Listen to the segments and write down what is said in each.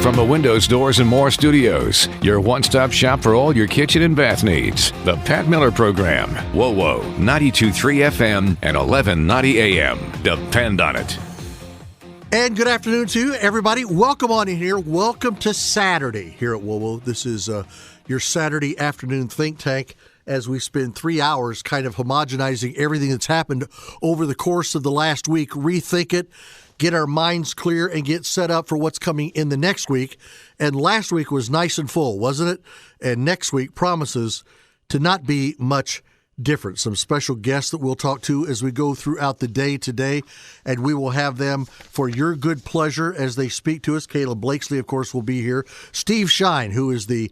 From the Windows, Doors, and More Studios, your one-stop shop for all your kitchen and bath needs. The Pat Miller Program. Whoa, 92.3 FM and 1190 AM. Depend on it. And good afternoon to you, everybody. Welcome on in here. Welcome to Saturday here at WOWO. This is your Saturday afternoon think tank as we spend 3 hours kind of homogenizing everything that's happened over the course of the last week, rethink it, get our minds clear, and get set up for what's coming in the next week. And last week was nice and full, wasn't it? And next week promises to not be much different. Some special guests that we'll talk to as we go throughout the day today, and we will have them for your good pleasure as they speak to us. Caleb Blakesley, of course, will be here. Steve Shine, who is the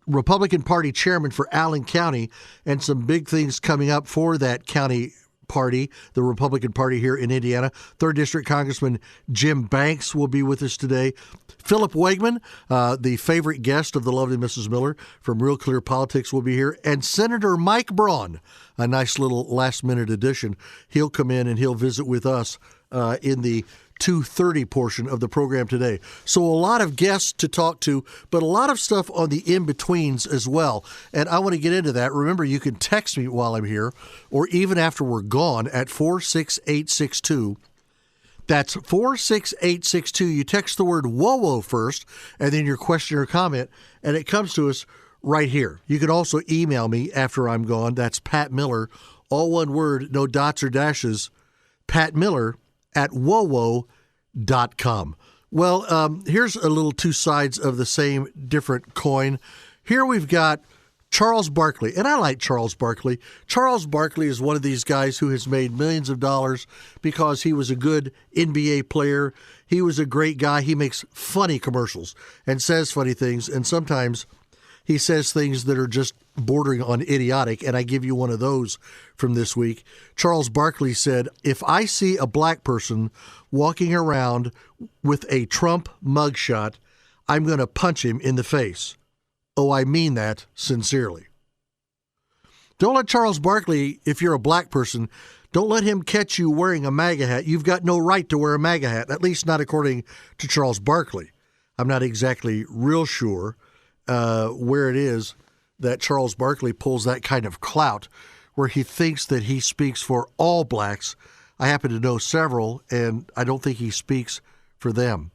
Republican Party chairman for Allen County, and some big things coming up for that county party, the Republican Party here in Indiana. 3rd District Congressman Jim Banks will be with us today. Philip Wegman, the favorite guest of the lovely Mrs. Miller from Real Clear Politics, will be here. And Senator Mike Braun, a nice little last-minute addition. He'll come in and he'll visit with us in the 2:30 portion of the program today. So a lot of guests to talk to, but a lot of stuff on the in-betweens as well. And I want to get into that. Remember, you can text me while I'm here or even after we're gone at 46862. That's 46862. You text the word WOWO first and then your question or comment, and it comes to us right here. You can also email me after I'm gone. That's Pat Miller, all one word, no dots or dashes, Pat Miller at WOWO.com. Well, here's a little two sides of the same different coin. Here we've got Charles Barkley, and I like Charles Barkley. Charles Barkley is one of these guys who has made millions of dollars because he was a good NBA player. He was a great guy. He makes funny commercials and says funny things, and sometimes he says things that are just bordering on idiotic, and I give you one of those from this week. Charles Barkley said, "If I see a black person walking around with a Trump mugshot, I'm going to punch him in the face. Oh, I mean that sincerely." Don't let Charles Barkley, if you're a black person, don't let him catch you wearing a MAGA hat. You've got no right to wear a MAGA hat, at least not according to Charles Barkley. I'm not exactly real sure where it is that Charles Barkley pulls that kind of clout where he thinks that he speaks for all blacks. I happen to know several, and I don't think he speaks for them.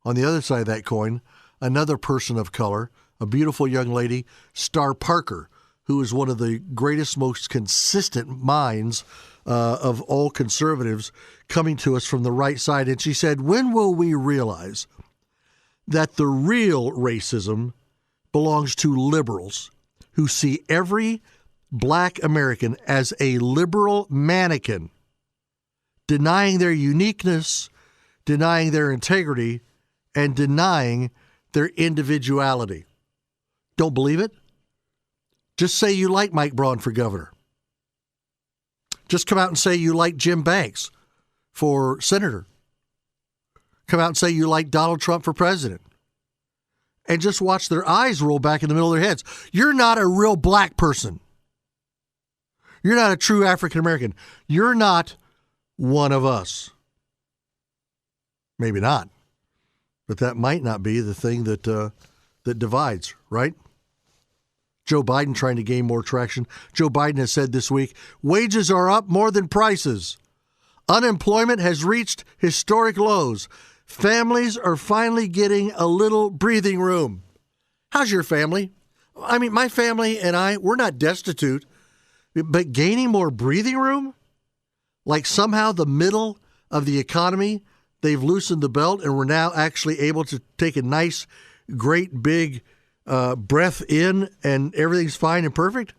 On the other side of that coin, another person of color, a beautiful young lady, Star Parker, who is one of the greatest, most consistent minds of all conservatives, coming to us from the right side. And she said, "When will we realize that the real racism belongs to liberals who see every black American as a liberal mannequin, denying their uniqueness, denying their integrity, and denying their individuality?" Don't believe it? Just say you like Mike Braun for governor. Just come out and say you like Jim Banks for senator. Come out and say you like Donald Trump for president. And just watch their eyes roll back in the middle of their heads. You're not a real black person. You're not a true African American. You're not one of us. Maybe not. But that might not be the thing that divides, right? Joe Biden trying to gain more traction. Joe Biden has said this week, wages are up more than prices. Unemployment has reached historic lows. Families are finally getting a little breathing room. How's your family? I mean, my family and we're not destitute, but gaining more breathing room? Like somehow the middle of the economy, they've loosened the belt and we're now actually able to take a nice, great, big breath in and everything's fine and perfect?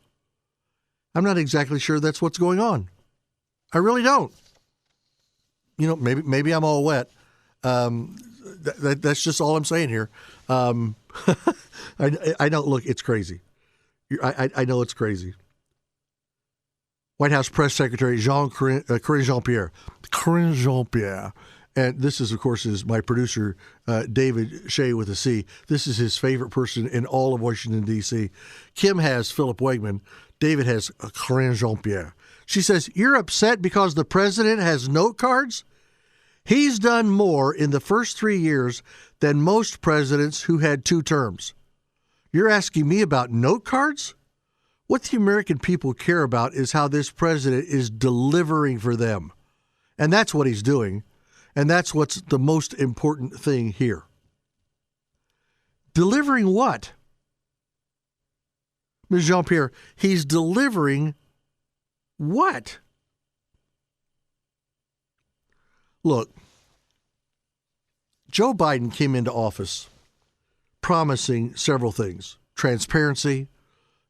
I'm not exactly sure that's what's going on. I really don't. You know, maybe I'm all wet. That's just all I'm saying here. I know. Look, it's crazy. I know it's crazy. White House Press Secretary Karine Jean-Pierre, and this is, of course, my producer, David Shea with a C. This is his favorite person in all of Washington, D.C. Kim has Philip Wegman. David has Karine Jean-Pierre. She says, "You're upset because the president has note cards? He's done more in the first 3 years than most presidents who had 2 terms. You're asking me about note cards? What the American people care about is how this president is delivering for them. And that's what he's doing. And that's what's the most important thing here. Delivering what? Ms. Jean-Pierre, he's delivering what? Look, Joe Biden came into office promising several things. Transparency.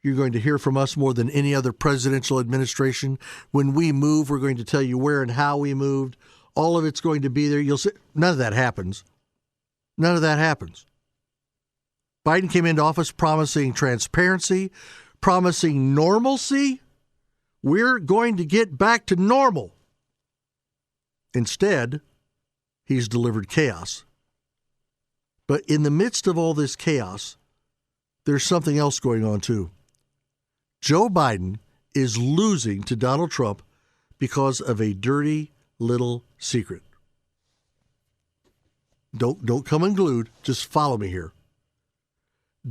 You're going to hear from us more than any other presidential administration. When we move, we're going to tell you where and how we moved. All of it's going to be there. You'll see. None of that happens. None of that happens. Biden came into office promising transparency, promising normalcy. We're going to get back to normal. Instead, he's delivered chaos. But in the midst of all this chaos, there's something else going on too. Joe Biden is losing to Donald Trump because of a dirty little secret. Don't come unglued. Just follow me here.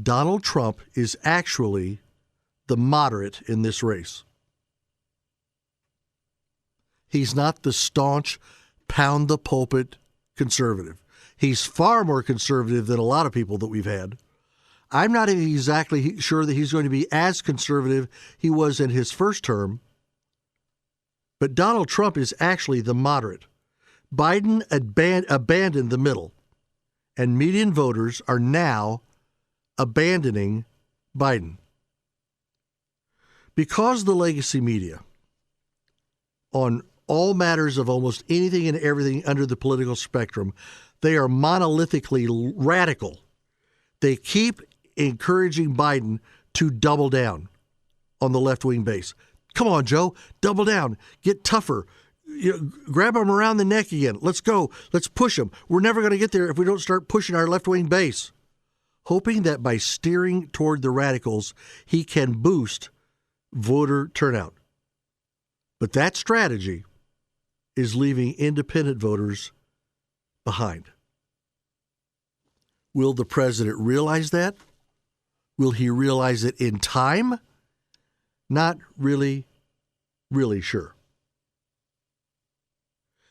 Donald Trump is actually the moderate in this race. He's not the staunch, pound the pulpit conservative. He's far more conservative than a lot of people that we've had. I'm not exactly sure that he's going to be as conservative he was in his first term, but Donald Trump is actually the moderate. Biden abandoned the middle, and median voters are now abandoning Biden. Because the legacy media, on all matters of almost anything and everything under the political spectrum, they are monolithically radical. They keep encouraging Biden to double down on the left-wing base. Come on, Joe, double down. Get tougher. Grab him around the neck again. Let's go. Let's push him. We're never going to get there if we don't start pushing our left-wing base. Hoping that by steering toward the radicals, he can boost voter turnout. But that strategy is leaving independent voters behind. Will the president realize that? Will he realize it in time? Not really sure.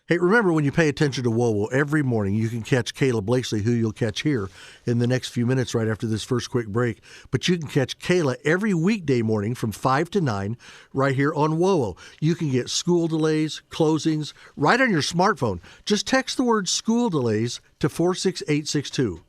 Hey, remember when you pay attention to WOWO every morning, you can catch Kayla Blakeslee, who you'll catch here in the next few minutes right after this first quick break. But you can catch Kayla every weekday morning from 5 to 9 right here on WOWO. You can get school delays, closings, right on your smartphone. Just text the word school delays to 46862.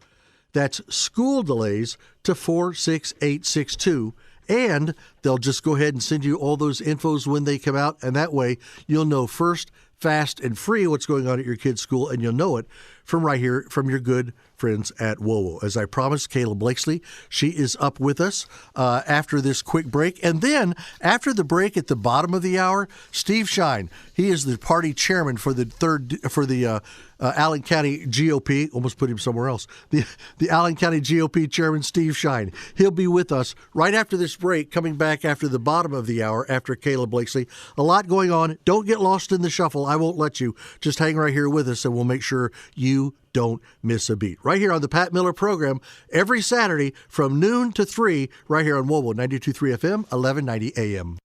That's school delays to 46862. And they'll just go ahead and send you all those infos when they come out. And that way you'll know first, fast, and free what's going on at your kid's school. And you'll know it from right here from your good friends at WOWO. As I promised, Kayla Blakeslee, she is up with us after this quick break. And then after the break at the bottom of the hour, Steve Shine. He is the party chairman for the Allen County GOP. Almost put him somewhere else. The Allen County GOP chairman, Steve Shine. He'll be with us right after this break, coming back after the bottom of the hour after Kayla Blakeslee. A lot going on. Don't get lost in the shuffle. I won't let you. Just hang right here with us, and we'll make sure you don't miss a beat. Right here on the Pat Miller Program, every Saturday from noon to 3, right here on WOWO 92.3 FM, 1190 AM.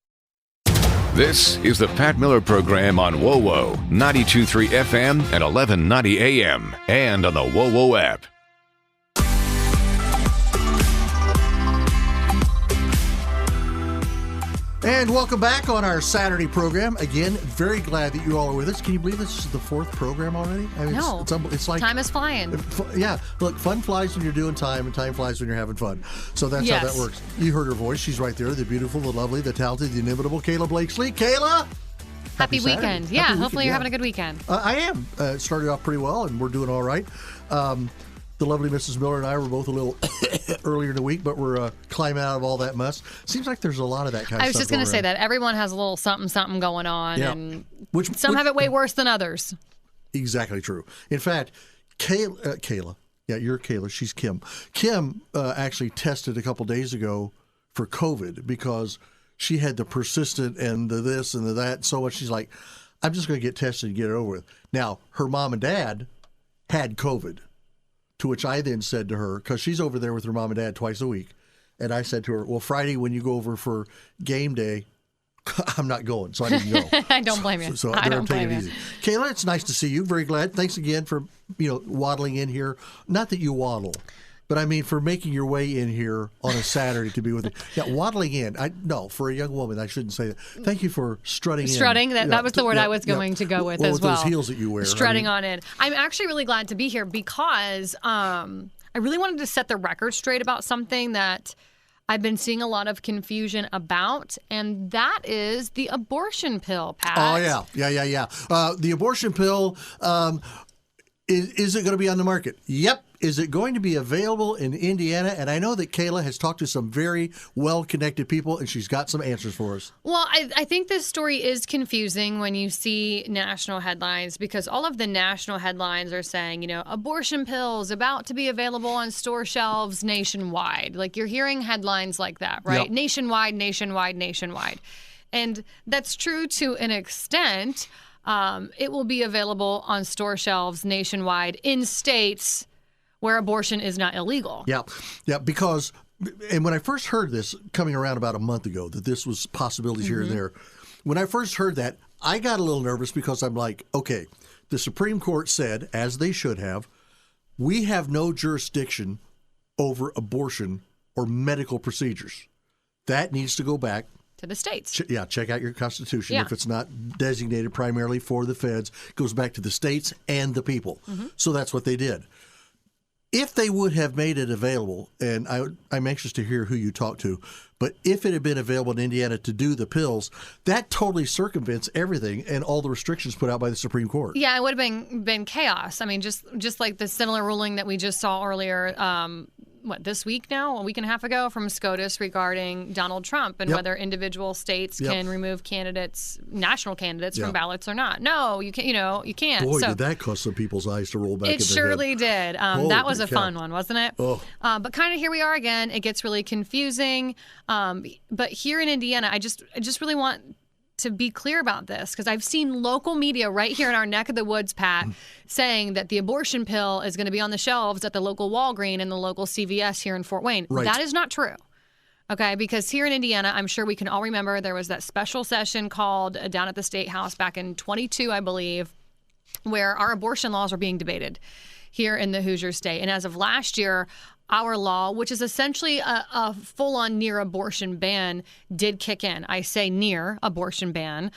This is the Pat Miller Program on WOWO 92.3 FM and 1190 AM and on the WOWO app. And welcome back on our Saturday program. Again, very glad that you all are with us. Can you believe this is the 4th program already? I mean, no. It's like time is flying. Yeah. Look, fun flies when you're doing time, and time flies when you're having fun. So that's how that works. You heard her voice. She's right there. The beautiful, the lovely, the talented, the inimitable Kayla Blakeslee. Kayla! Happy weekend. Yeah, Happy hopefully weekend, you're having a good weekend. I am. It started off pretty well, and we're doing all right. The lovely Mrs. Miller and I were both a little earlier in the week, but we're climbing out of all that mess. Seems like there's a lot of that kind of stuff. I was just going to say that. Everyone has a little something going on, and some have it way worse than others. Exactly true. In fact, Kayla, yeah, you're Kayla, she's Kim. Kim actually tested a couple days ago for COVID because she had the persistent and the this and the that so much. She's like, I'm just going to get tested and get it over with. Now, her mom and dad had COVID, to which I then said to her, because she's over there with her mom and dad twice a week, and I said to her, well, Friday when you go over for game day, I'm not going, so I didn't go. I don't blame you. So I don't blame you. Easy. Kayla, it's nice to see you. Very glad. Thanks again for waddling in here. Not that you waddle, but I mean for making your way in here on a Saturday to be with me. Yeah, waddling in. No, for a young woman, I shouldn't say that. Thank you for strutting in. Strutting. That was the word I was going to go with as well. With those heels that you wear. Strutting on in. I'm actually really glad to be here because I really wanted to set the record straight about something that I've been seeing a lot of confusion about, and that is the abortion pill, Pat. Oh, yeah. The abortion pill, is it going to be on the market? Yep. Is it going to be available in Indiana? And I know that Kayla has talked to some very well-connected people, and she's got some answers for us. Well, I think this story is confusing when you see national headlines, because all of the national headlines are saying, abortion pills about to be available on store shelves nationwide. Like, you're hearing headlines like that, right? Yep. Nationwide. And that's true to an extent. It will be available on store shelves nationwide in states where abortion is not illegal. Yeah, because, and when I first heard this coming around about a month ago, that this was possibilities here and there, when I first heard that, I got a little nervous because I'm like, okay, the Supreme Court said, as they should have, we have no jurisdiction over abortion or medical procedures. That needs to go back to the states. Check out your Constitution. Yeah. If it's not designated primarily for the feds, it goes back to the states and the people. So that's what they did. If they would have made it available, and I'm anxious to hear who you talk to, but if it had been available in Indiana to do the pills, that totally circumvents everything and all the restrictions put out by the Supreme Court. Yeah, it would have been chaos. I mean, just like the similar ruling that we just saw earlier, this week now, a week and a half ago, from SCOTUS regarding Donald Trump and whether individual states can remove candidates, national candidates, from ballots or not. No, you can't. You can't. Boy, did that cause some people's eyes to roll back. It surely did. That was a fun one, wasn't it? Oh. But kind of here we are again. It gets really confusing. But here in Indiana, I just really want to be clear about this, because I've seen local media right here in our neck of the woods, Pat, saying that the abortion pill is going to be on the shelves at the local Walgreens and the local CVS here in Fort Wayne. Right. That is not true. Okay, because here in Indiana, I'm sure we can all remember there was that special session called down at the State House back in 22, I believe, where our abortion laws were being debated here in the Hoosier State. And as of last year, our law, which is essentially a full-on near abortion ban, did kick in. I say near abortion ban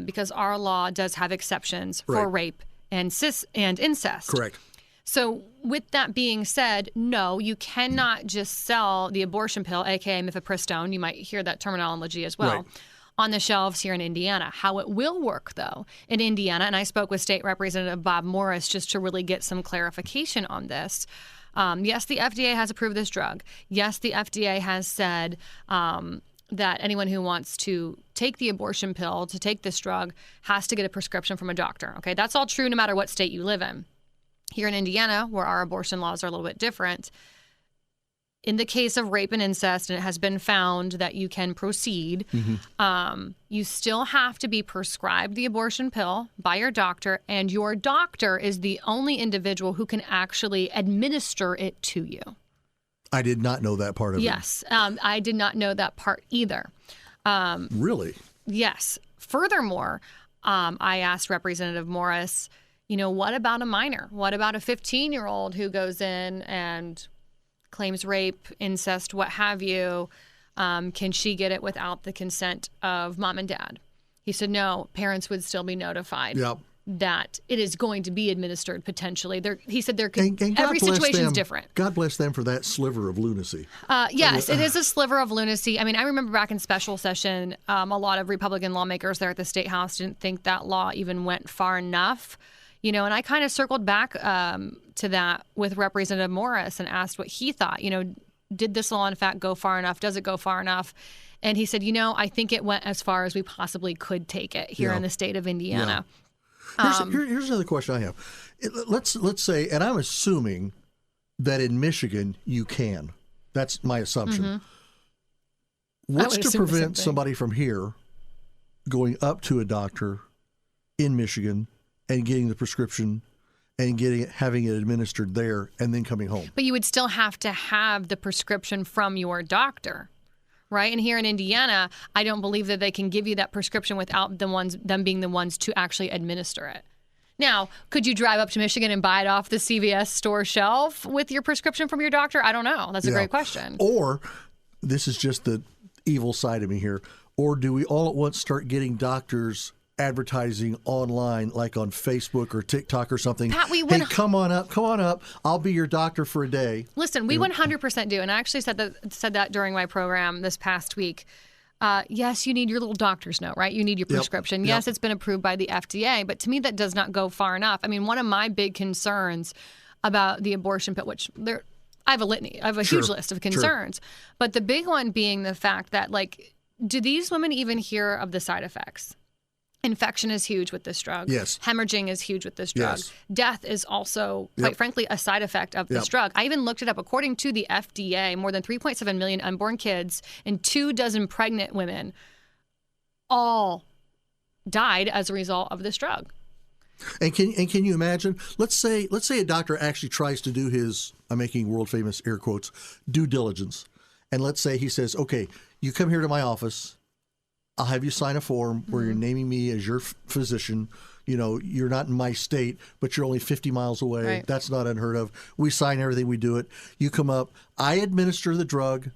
because our law does have exceptions for rape and incest. Correct. So with that being said, no, you cannot just sell the abortion pill, aka mifepristone. You might hear that terminology as well. Right. On the shelves here in Indiana. How it will work, though, in Indiana, and I spoke with State Representative Bob Morris just to really get some clarification on this. Yes, the FDA has approved this drug. Yes, the FDA has said that anyone who wants to take the abortion pill, to take this drug, has to get a prescription from a doctor. Okay, that's all true no matter what state you live in. Here in Indiana, where our abortion laws are a little bit different, in the case of rape and incest, and it has been found that you can proceed, you still have to be prescribed the abortion pill by your doctor, and your doctor is the only individual who can actually administer it to you. I did not know that part of it. Yes, I did not know that part either. Really? Yes. Furthermore, I asked Representative Morris, what about a minor? What about a 15-year-old who goes in and claims rape, incest, what have you? Can she get it without the consent of mom and dad? He said, no, parents would still be notified that it is going to be administered potentially. He said there could, and every situation is different. God bless them for that sliver of lunacy. Yes, it is a sliver of lunacy. I mean, I remember back in special session, a lot of Republican lawmakers there at the State House didn't think that law even went far enough. And I kind of circled back to that with Representative Morris and asked what he thought. Did this law, in fact, go far enough? Does it go far enough? And he said, I think it went as far as we possibly could take it here in the state of Indiana. Yeah. Here's another question I have. Let's say, and I'm assuming that in Michigan you can. That's my assumption. What's to prevent somebody from here going up to a doctor in Michigan and getting the prescription and having it administered there and then coming home. But you would still have to have the prescription from your doctor, right? And here in Indiana, I don't believe that they can give you that prescription without them being the ones to actually administer it. Now, could you drive up to Michigan and buy it off the CVS store shelf with your prescription from your doctor? I don't know. That's a great question. Or, this is just the evil side of me here, or do we all at once start getting doctors advertising online, like on Facebook or TikTok or something? Pat, hey, come on up. I'll be your doctor for a day. Listen, we 100% do. And I actually said that during my program this past week. Yes, you need your little doctor's note, right? You need your prescription. Yes, it's been approved by the FDA, but to me that does not go far enough. I mean, one of my big concerns about the abortion pill, which I have a litany, I have a huge list of concerns, but the big one being the fact that, like, do these women even hear of the side effects? Infection is huge with this drug. Yes. Hemorrhaging is huge with this drug. Yes. Death is also, quite frankly, a side effect of this drug. I even looked it up. According to the FDA, more than 3.7 million unborn kids and 24 pregnant women all died as a result of this drug. And can you imagine? Let's say a doctor actually tries to do his, I'm making world famous air quotes, due diligence. And let's say he says, okay, you come here to my office. I'll have you sign a form where you're naming me as your physician. You know, you're not in my state, but you're only 50 miles away. Right. That's not unheard of. We sign everything. We do it. You come up. I administer the drug,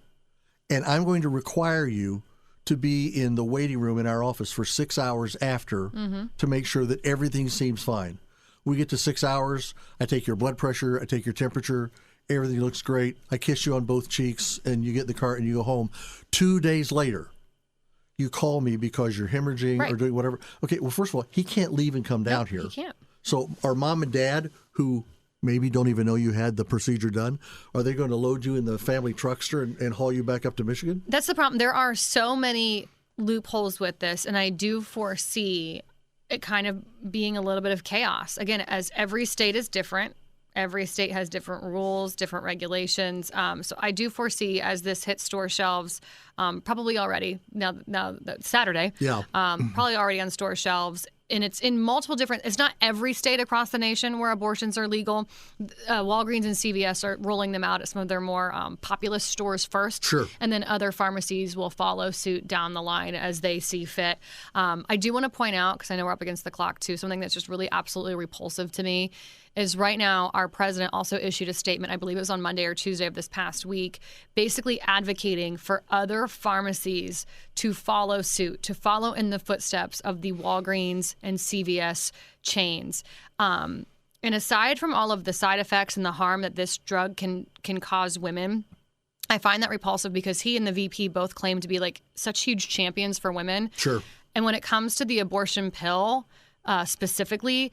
and I'm going to require you to be in the waiting room in our office for 6 hours after to make sure that everything seems fine. We get to 6 hours. I take your blood pressure. I take your temperature. Everything looks great. I kiss you on both cheeks, and you get in the car and you go home. 2 days later, you call me because you're hemorrhaging or doing whatever. Okay, well, first of all, he can't leave and come down here. He can't. So our mom and dad, who maybe don't even know you had the procedure done, are they going to load you in the family truckster and haul you back up to Michigan? That's the problem. There are so many loopholes with this, and I do foresee it kind of being a little bit of chaos. Again, as every state is different. Every state has different rules, different regulations. So I do foresee, as this hits store shelves, probably already now that's Saturday. Probably already on store shelves, and it's in multiple different. It's not every state across the nation where abortions are legal. Walgreens and CVS are rolling them out at some of their more populous stores first, and then other pharmacies will follow suit down the line as they see fit. I do want to point out, because I know we're up against the clock too, something that's just really absolutely repulsive to me is right now our president also issued a statement, I believe it was on Monday or Tuesday of this past week, basically advocating for other pharmacies to follow suit, to follow in the footsteps of the Walgreens and CVS chains. And aside from all of the side effects and the harm that this drug can cause women, I find that repulsive because he and the VP both claim to be like such huge champions for women. And when it comes to the abortion pill specifically,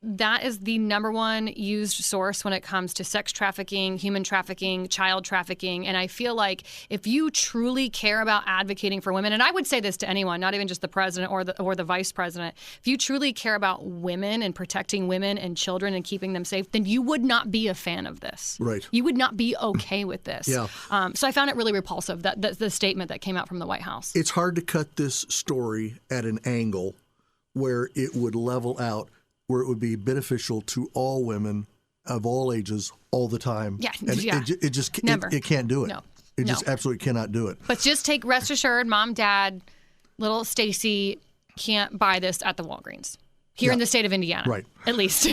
that is the number one used source when it comes to sex trafficking, human trafficking, child trafficking. And I feel like if you truly care about advocating for women, and I would say this to anyone, not even just the president or the vice president, if you truly care about women and protecting women and children and keeping them safe, then you would not be a fan of this. Right. You would not be okay with this. So I found it really repulsive, that the statement that came out from the White House. It's hard to cut this story at an angle where it would level out, where it would be beneficial to all women of all ages all the time. It just never. It can't do it. No. It just absolutely cannot do it. But just rest assured, Mom, Dad, little Stacy can't buy this at the Walgreens here in the state of Indiana. Right. At least.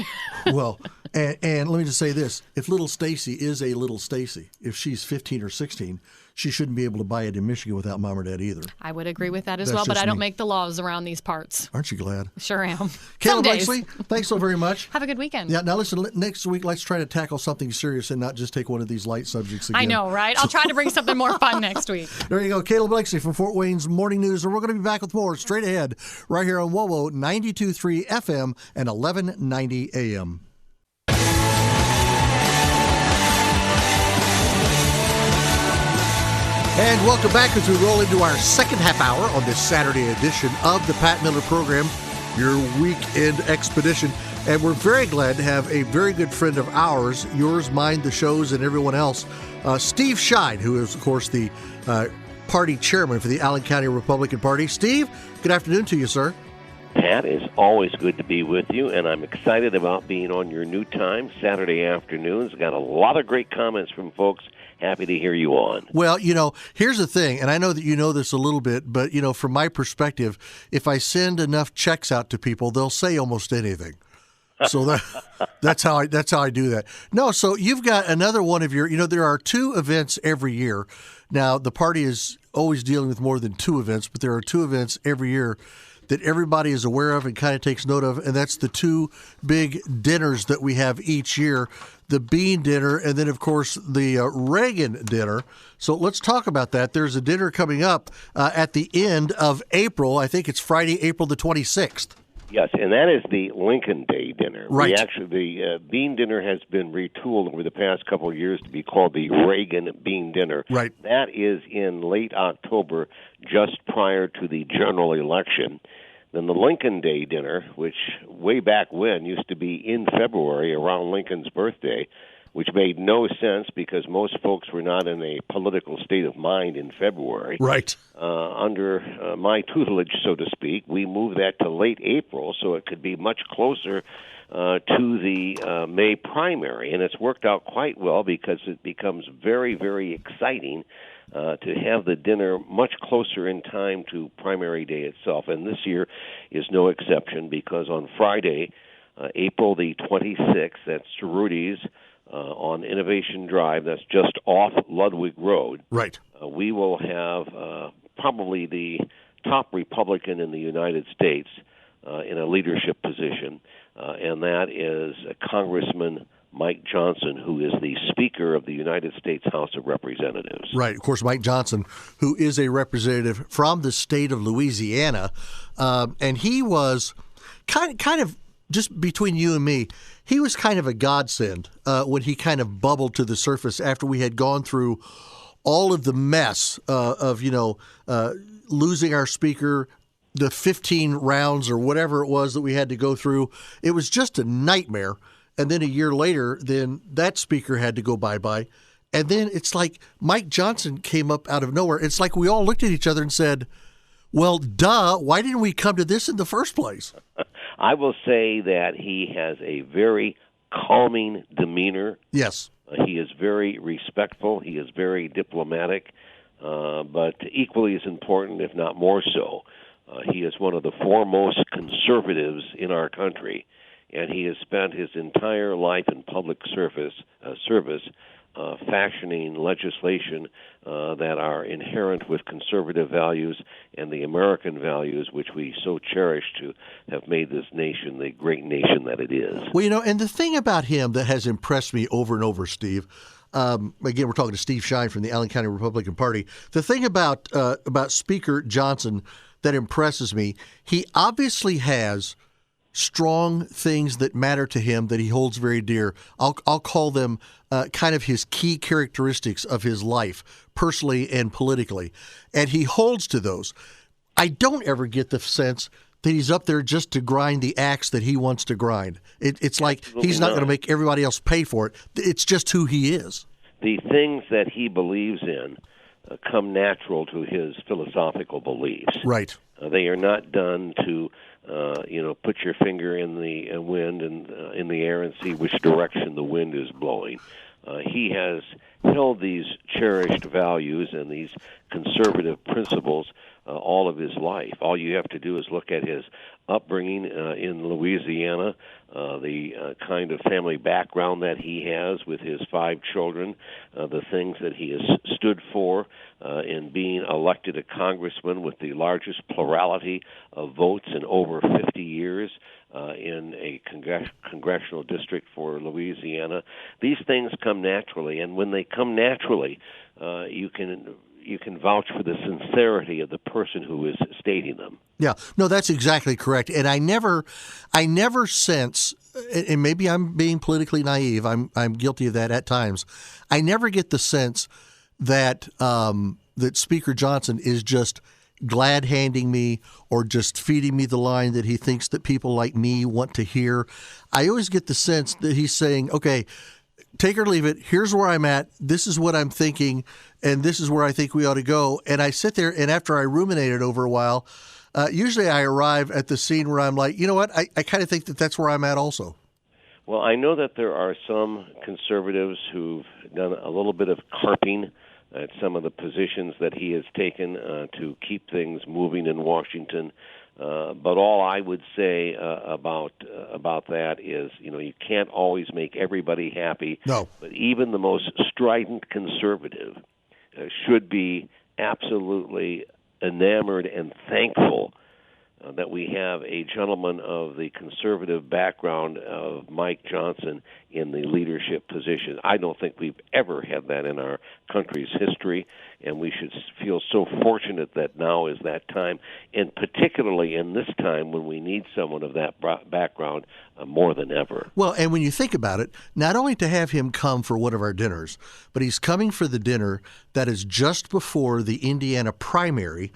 Well, and let me just say this. If little Stacy is a little Stacy, if she's 15 or 16, she shouldn't be able to buy it in Michigan without Mom or Dad either. I would agree with that as well, but I don't make the laws around these parts. Aren't you glad? Sure am. Kayla Blakeslee, thanks so very much. Have a good weekend. Yeah, now listen, next week, let's try to tackle something serious and not just take one of these light subjects again. I know, right? I'll try to bring something more fun next week. There you go. Kayla Blakeslee from Fort Wayne's Morning News, and we're going to be back with more straight ahead right here on WOWO 92.3 FM and 1190 AM. And welcome back as we roll into our second half hour on this Saturday edition of the Pat Miller Program, your weekend expedition. And we're very glad to have a very good friend of ours, yours, mine, the show's, and everyone else, Steve Schein, who is, of course, the party chairman for the Allen County Republican Party. Steve, good afternoon to you, sir. Pat, it's always good to be with you, and I'm excited about being on your new time, Saturday afternoons. Got a lot of great comments from folks. Happy to hear you on. Well, here's the thing, and I know that you know this a little bit, but, from my perspective, if I send enough checks out to people, they'll say almost anything. So that's how I do that. No, so you've got another one of your, there are 2 events every year. Now, the party is always dealing with more than 2 events, but there are 2 events every year that everybody is aware of and kind of takes note of, and that's the 2 big dinners that we have each year, the Bean Dinner and then, of course, the Reagan Dinner. So let's talk about that. There's a dinner coming up at the end of April. I think it's Friday, April the 26th. Yes, and that is the Lincoln Day dinner. Right. The Bean Dinner has been retooled over the past couple of years to be called the Reagan Bean Dinner. Right. That is in late October, just prior to the general election. Then the Lincoln Day dinner, which way back when used to be in February around Lincoln's birthday, which made no sense because most folks were not in a political state of mind in February. Right. Under my tutelage, so to speak, we moved that to late April so it could be much closer to the May primary. And it's worked out quite well because it becomes very, very exciting to have the dinner much closer in time to primary day itself. And this year is no exception because on Friday, April the 26th, that's Cerruti's on Innovation Drive, that's just off Ludwig Road. Right. We will have probably the top Republican in the United States in a leadership position, and that is Congressman Mike Johnson, who is the Speaker of the United States House of Representatives. Right. Of course, Mike Johnson, who is a representative from the state of Louisiana, and he was kind of just between you and me, he was kind of a godsend when he kind of bubbled to the surface after we had gone through all of the mess of losing our speaker, the 15 rounds or whatever it was that we had to go through. It was just a nightmare. And then a year later, then that speaker had to go bye-bye. And then it's like Mike Johnson came up out of nowhere. It's like we all looked at each other and said, well, duh, why didn't we come to this in the first place? I will say that he has a very calming demeanor. Yes. He is very respectful. He is very diplomatic, but equally as important, if not more so, he is one of the foremost conservatives in our country, and he has spent his entire life in public service fashioning legislation that are inherent with conservative values and the American values which we so cherish to have made this nation the great nation that it is. Well, and the thing about him that has impressed me over and over, Steve, again, we're talking to Steve Shine from the Allen County Republican Party. The thing about Speaker Johnson that impresses me, he obviously has strong things that matter to him that he holds very dear. I'll call them kind of his key characteristics of his life, personally and politically. And he holds to those. I don't ever get the sense that he's up there just to grind the axe that he wants to grind. It's like he's not going to make everybody else pay for it. It's just who he is. The things that he believes in come natural to his philosophical beliefs. Right. They are not done to put your finger in the wind and in the air and see which direction the wind is blowing. He has held these cherished values and these conservative principles all of his life. All you have to do is look at his upbringing in Louisiana, the kind of family background that he has with his 5 children, the things that he has stood for in being elected a congressman with the largest plurality of votes in over 50 years in a congressional district for Louisiana. These things come naturally, and when they come naturally, you can vouch for the sincerity of the person who is stating them. Yeah, no, that's exactly correct. And I never sense, and maybe I'm being politically naive, I'm guilty of that at times. I never get the sense that that Speaker Johnson is just glad handing me or just feeding me the line that he thinks that people like me want to hear. I always get the sense that he's saying, okay, take or leave it. Here's where I'm at. This is what I'm thinking, and this is where I think we ought to go. And I sit there, and after I ruminate it over a while, usually I arrive at the scene where I'm like, you know what, I kind of think that that's where I'm at also. Well, I know that there are some conservatives who've done a little bit of carping at some of the positions that he has taken to keep things moving in Washington. But all I would say about that is, you can't always make everybody happy. No. But even the most strident conservative should be absolutely enamored and thankful that we have a gentleman of the conservative background of Mike Johnson in the leadership position. I don't think we've ever had that in our country's history, and we should feel so fortunate that now is that time, and particularly in this time when we need someone of that background more than ever. Well, and when you think about it, not only to have him come for one of our dinners, but he's coming for the dinner that is just before the Indiana primary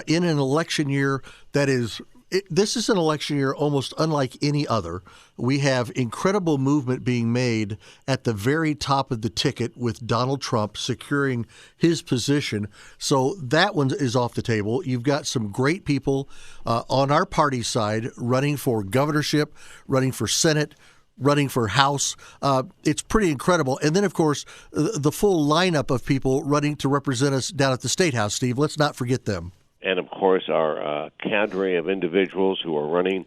in an election year that is this is an election year almost unlike any other. We have incredible movement being made at the very top of the ticket with Donald Trump securing his position. So that one is off the table. You've got some great people on our party side running for governorship, running for Senate, running for House. It's pretty incredible. And then, of course, the full lineup of people running to represent us down at the State House, Steve. Let's not forget them. And, of course, our cadre of individuals who are running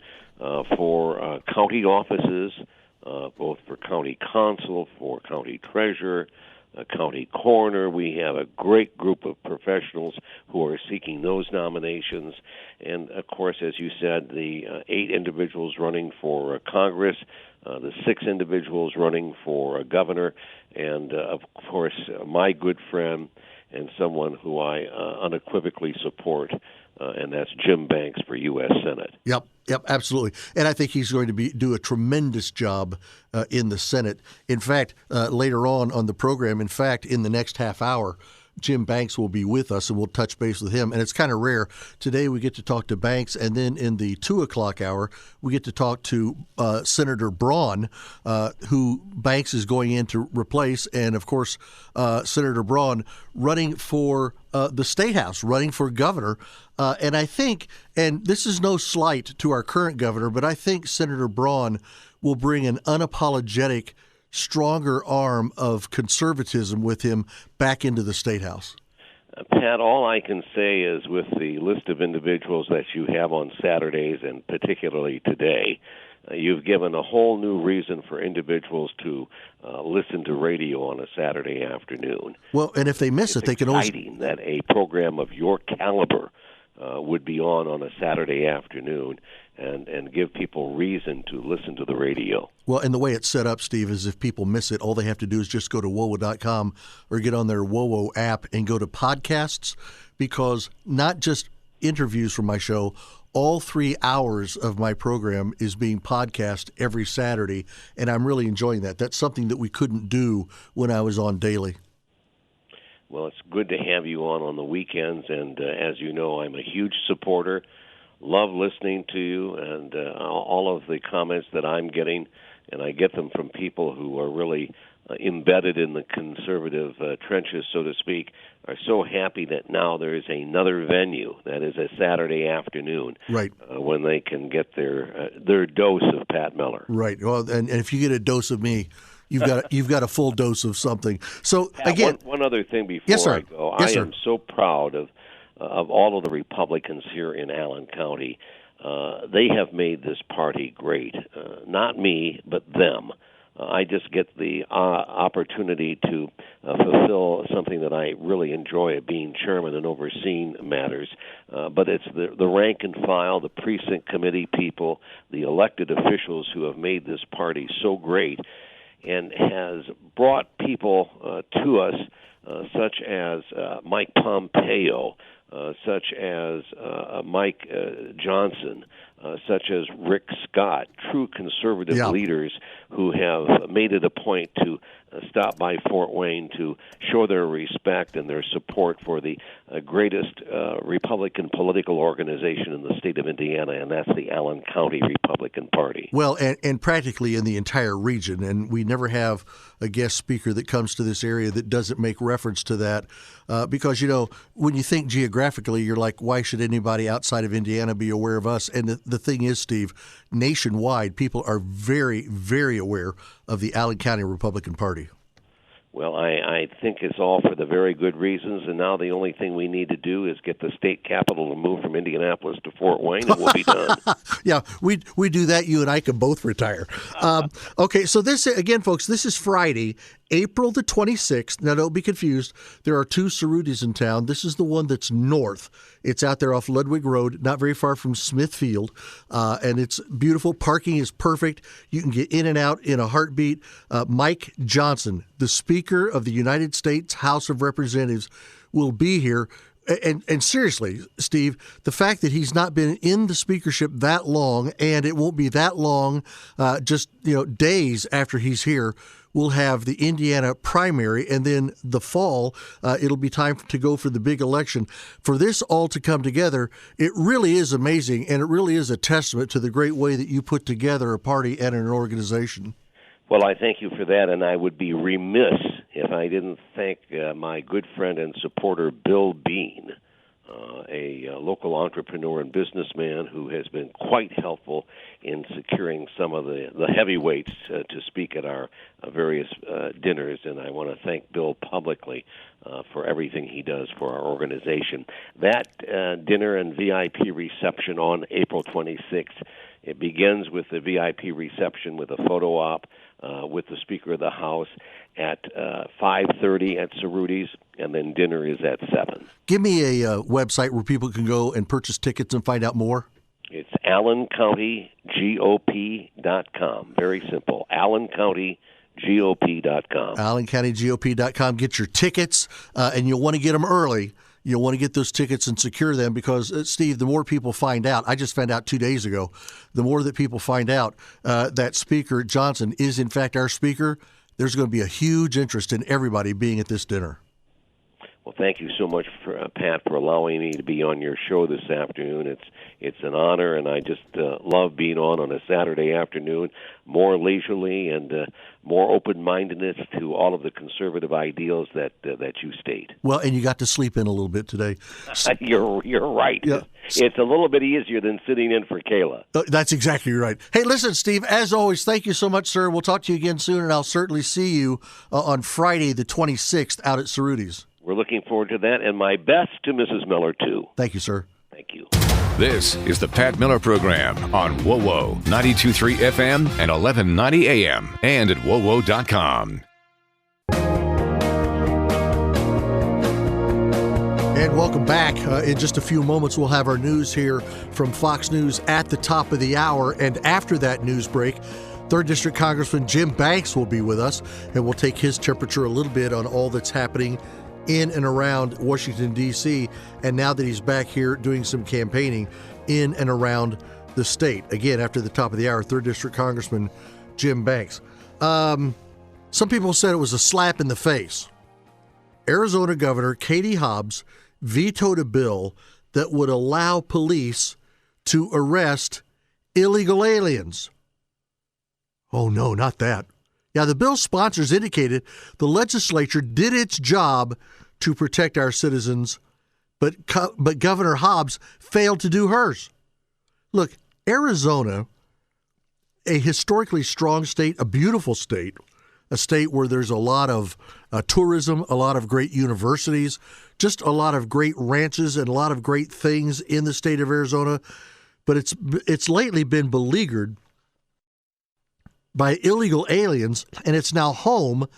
for county offices, both for county council, for county treasurer, county coroner. We have a great group of professionals who are seeking those nominations. And, of course, as you said, the 8 individuals running for Congress, the 6 individuals running for governor, and, of course, my good friend and someone who I unequivocally support, and that's Jim Banks for U.S. Senate. Yep, absolutely. And I think he's going to do a tremendous job in the Senate. In fact, later on the program, in the next half hour, Jim Banks will be with us, and we'll touch base with him. And it's kind of rare. Today we get to talk to Banks, and then in the 2 o'clock hour, we get to talk to Senator Braun, who Banks is going in to replace. And, of course, Senator Braun running for the State House, running for governor. And I think, and this is no slight to our current governor, but I think Senator Braun will bring an unapologetic stronger arm of conservatism with him back into the State House. Pat, all I can say is with the list of individuals that you have on Saturdays, and particularly today, you've given a whole new reason for individuals to listen to radio on a Saturday afternoon. Well, and if they miss it, they can always... It's exciting that a program of your caliber would be on a Saturday afternoon and give people reason to listen to the radio. Well, and the way it's set up, Steve, is if people miss it, all they have to do is just go to WOWO.com or get on their WOWO app and go to podcasts, because not just interviews from my show, all 3 hours of my program is being podcast every Saturday, and I'm really enjoying that. That's something that we couldn't do when I was on daily. Well, it's good to have you on the weekends, and as you know, I'm a huge supporter. Love listening to you, and all of the comments that I'm getting, and I get them from people who are really embedded in the conservative trenches, so to speak, are so happy that now there is another venue that is a Saturday afternoon, right, when they can get their dose of Pat Miller. Right. Well, and if you get a dose of me, you've got a full dose of something. So again, one other thing before I go, I am so proud of all of the Republicans here in Allen County. They have made this party great. Not me, but them. I just get the opportunity to fulfill something that I really enjoy, being chairman and overseeing matters. But it's the rank and file, the precinct committee people, the elected officials who have made this party so great and has brought people to us such as Mike Pompeo, such as Mike Johnson, such as Rick Scott, true conservative leaders who have made it a point to stop by Fort Wayne to show their respect and their support for the greatest Republican political organization in the state of Indiana, and that's the Allen County Republican Party. Well, and practically in the entire region. And we never have a guest speaker that comes to this area that doesn't make reference to that. Because, when you think geographically, you're like, why should anybody outside of Indiana be aware of us? And the thing is, Steve, nationwide, people are very, very aware of the Allen County Republican Party. Well, I think it's all for the very good reasons, and now the only thing we need to do is get the state capital to move from Indianapolis to Fort Wayne, and we'll be done. Yeah, we do that. You and I could both retire. Okay, so this, again, folks, this is Friday, April the 26th. Now, don't be confused. There are two Cerrutis in town. This is the one that's north. It's out there off Ludwig Road, not very far from Smithfield, and it's beautiful. Parking is perfect. You can get in and out in a heartbeat. Mike Johnson, the Speaker of the United States House of Representatives, will be here. And seriously, Steve, the fact that he's not been in the speakership that long, and it won't be that long, just days after he's here, we'll have the Indiana primary, and then the fall, it'll be time to go for the big election. For this all to come together, it really is amazing, and it really is a testament to the great way that you put together a party and an organization. Well, I thank you for that, and I would be remiss if I didn't thank my good friend and supporter, Bill Bean, a local entrepreneur and businessman who has been quite helpful in securing some of the heavyweights to speak at our various dinners, and I want to thank Bill publicly for everything he does for our organization. That dinner and VIP reception on April 26th, it begins with the VIP reception with a photo op with the Speaker of the House at 5:30 at Cerrutis, and then dinner is at 7. Give me a website where people can go and purchase tickets and find out more. It's AllenCountyGOP.com. Very simple. AllenCountyGOP.com. AllenCountyGOP.com. Get your tickets, and you'll want to get them early. You'll want to get those tickets and secure them because, Steve, the more people find out, I just found out 2 days ago, the more that people find out that Speaker Johnson is, in fact, our speaker, there's going to be a huge interest in everybody being at this dinner. Well, thank you so much, Pat, for allowing me to be on your show this afternoon. It's an honor, and I just love being on a Saturday afternoon, more leisurely and more open-mindedness to all of the conservative ideals that you state. Well, and you got to sleep in a little bit today. You're right. Yeah. It's a little bit easier than sitting in for Kayla. That's exactly right. Hey, listen, Steve, as always, thank you so much, sir. We'll talk to you again soon, and I'll certainly see you on Friday the 26th out at Cerrutis. We're looking forward to that, and my best to Mrs. Miller, too. Thank you, sir. Thank you. This is the Pat Miller Program on WOWO 92.3 FM and 1190 AM and at WOWO.com. And welcome back. In just a few moments, we'll have our news here from Fox News at the top of the hour. And after that news break, 3rd District Congressman Jim Banks will be with us, and we'll take his temperature a little bit on all that's happening in and around Washington, D.C., and now that he's back here doing some campaigning in and around the state. Again, after the top of the hour, 3rd District Congressman Jim Banks. Some people said it was a slap in the face. Arizona Governor Katie Hobbs vetoed a bill that would allow police to arrest illegal aliens. Oh, no, not that. Yeah, the bill's sponsors indicated the legislature did its job to protect our citizens, but Governor Hobbs failed to do hers. Look, Arizona, a historically strong state, a beautiful state, a state where there's a lot of tourism, a lot of great universities, just a lot of great ranches and a lot of great things in the state of Arizona, but it's lately been beleaguered by illegal aliens, and it's now home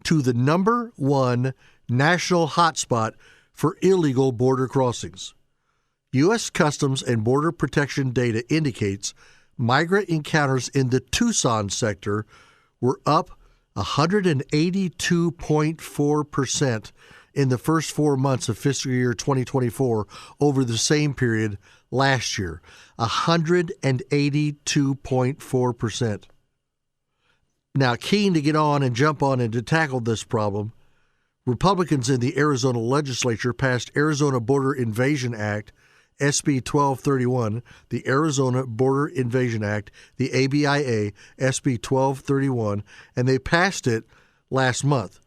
to the #1 national hotspot for illegal border crossings. U.S. Customs and Border Protection data indicates migrant encounters in the Tucson sector were up 182.4% in the first 4 months of fiscal year 2024 over the same period last year. 182.4%. Now, keen to get on and jump on and to tackle this problem, Republicans in the Arizona legislature passed Arizona Border Invasion Act, SB 1231, the Arizona Border Invasion Act, the ABIA, SB 1231, and they passed it last month.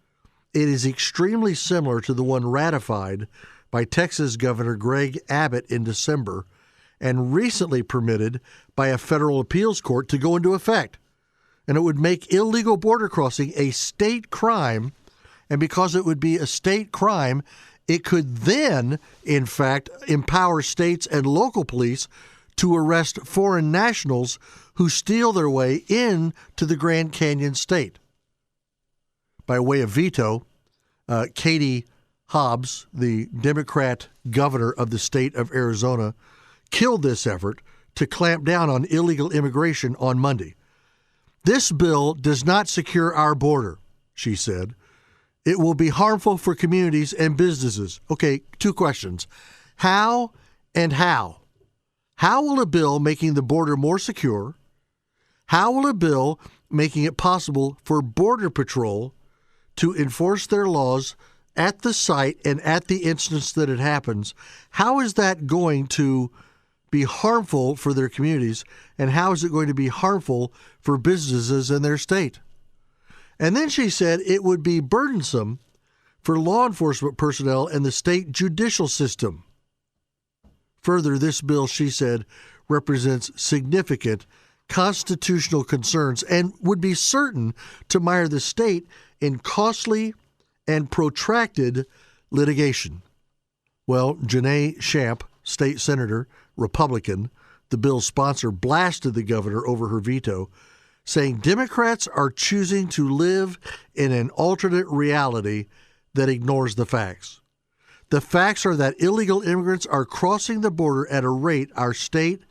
It is extremely similar to the one ratified by Texas Governor Greg Abbott in December and recently permitted by a federal appeals court to go into effect. And it would make illegal border crossing a state crime, and because it would be a state crime, it could then, in fact, empower states and local police to arrest foreign nationals who steal their way into the Grand Canyon state. By way of veto, Katie Hobbs, the Democrat governor of the state of Arizona, killed this effort to clamp down on illegal immigration on Monday. This bill does not secure our border, she said. It will be harmful for communities and businesses. Okay, two questions. How and how? How will a bill making the border more secure? How will a bill making it possible for Border Patrol to enforce their laws at the site and at the instance that it happens, how is that going to be harmful for their communities, and how is it going to be harmful for businesses in their state? And then she said it would be burdensome for law enforcement personnel and the state judicial system. Further, this bill, she said, represents significant constitutional concerns and would be certain to mire the state in costly and protracted litigation. Well, Janae Shamp, state senator, Republican, the bill's sponsor, blasted the governor over her veto, saying Democrats are choosing to live in an alternate reality that ignores the facts. The facts are that illegal immigrants are crossing the border at a rate our state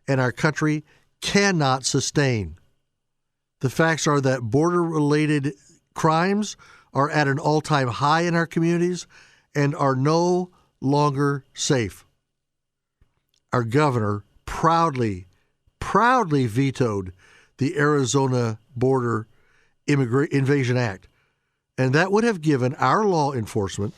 and our country cannot sustain. The facts are that border-related crimes are at an all-time high in our communities and are no longer safe. Our governor proudly vetoed the Arizona Border Invasion Act, and that would have given our law enforcement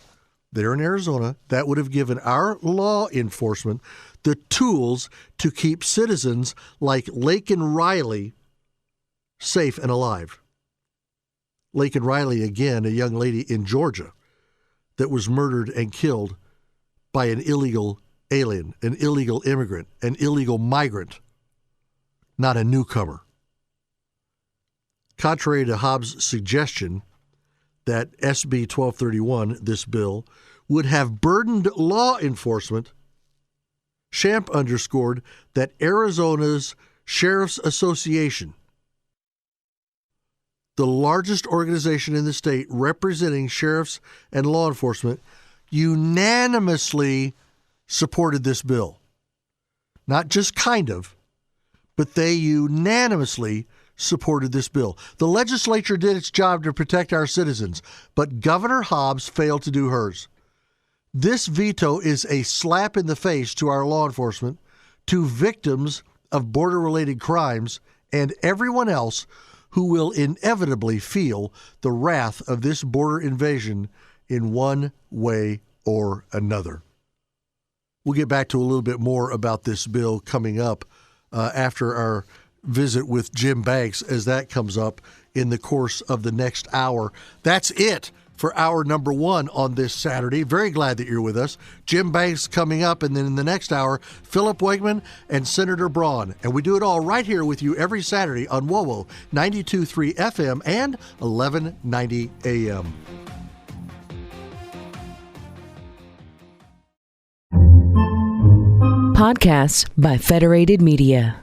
there in Arizona, that would have given our law enforcement the tools to keep citizens like Laken Riley safe and alive. Laken Riley, again, a young lady in Georgia that was murdered and killed by an illegal alien, an illegal immigrant, an illegal migrant, not a newcomer. Contrary to Hobbs' suggestion that SB 1231, this bill, would have burdened law enforcement, Shamp underscored that Arizona's Sheriff's Association, the largest organization in the state representing sheriffs and law enforcement, unanimously supported this bill. Not just kind of, but they unanimously supported this bill. The legislature did its job to protect our citizens, but Governor Hobbs failed to do hers. This veto is a slap in the face to our law enforcement, to victims of border-related crimes, and everyone else who will inevitably feel the wrath of this border invasion in one way or another. We'll get back to a little bit more about this bill coming up after our visit with Jim Banks, as that comes up in the course of the next hour. That's it for hour number one on this Saturday. Very glad that you're with us. Jim Banks coming up, and then in the next hour, Philip Wegman and Senator Braun. And we do it all right here with you every Saturday on WOWO 92.3 FM and 1190 AM. Podcasts by Federated Media.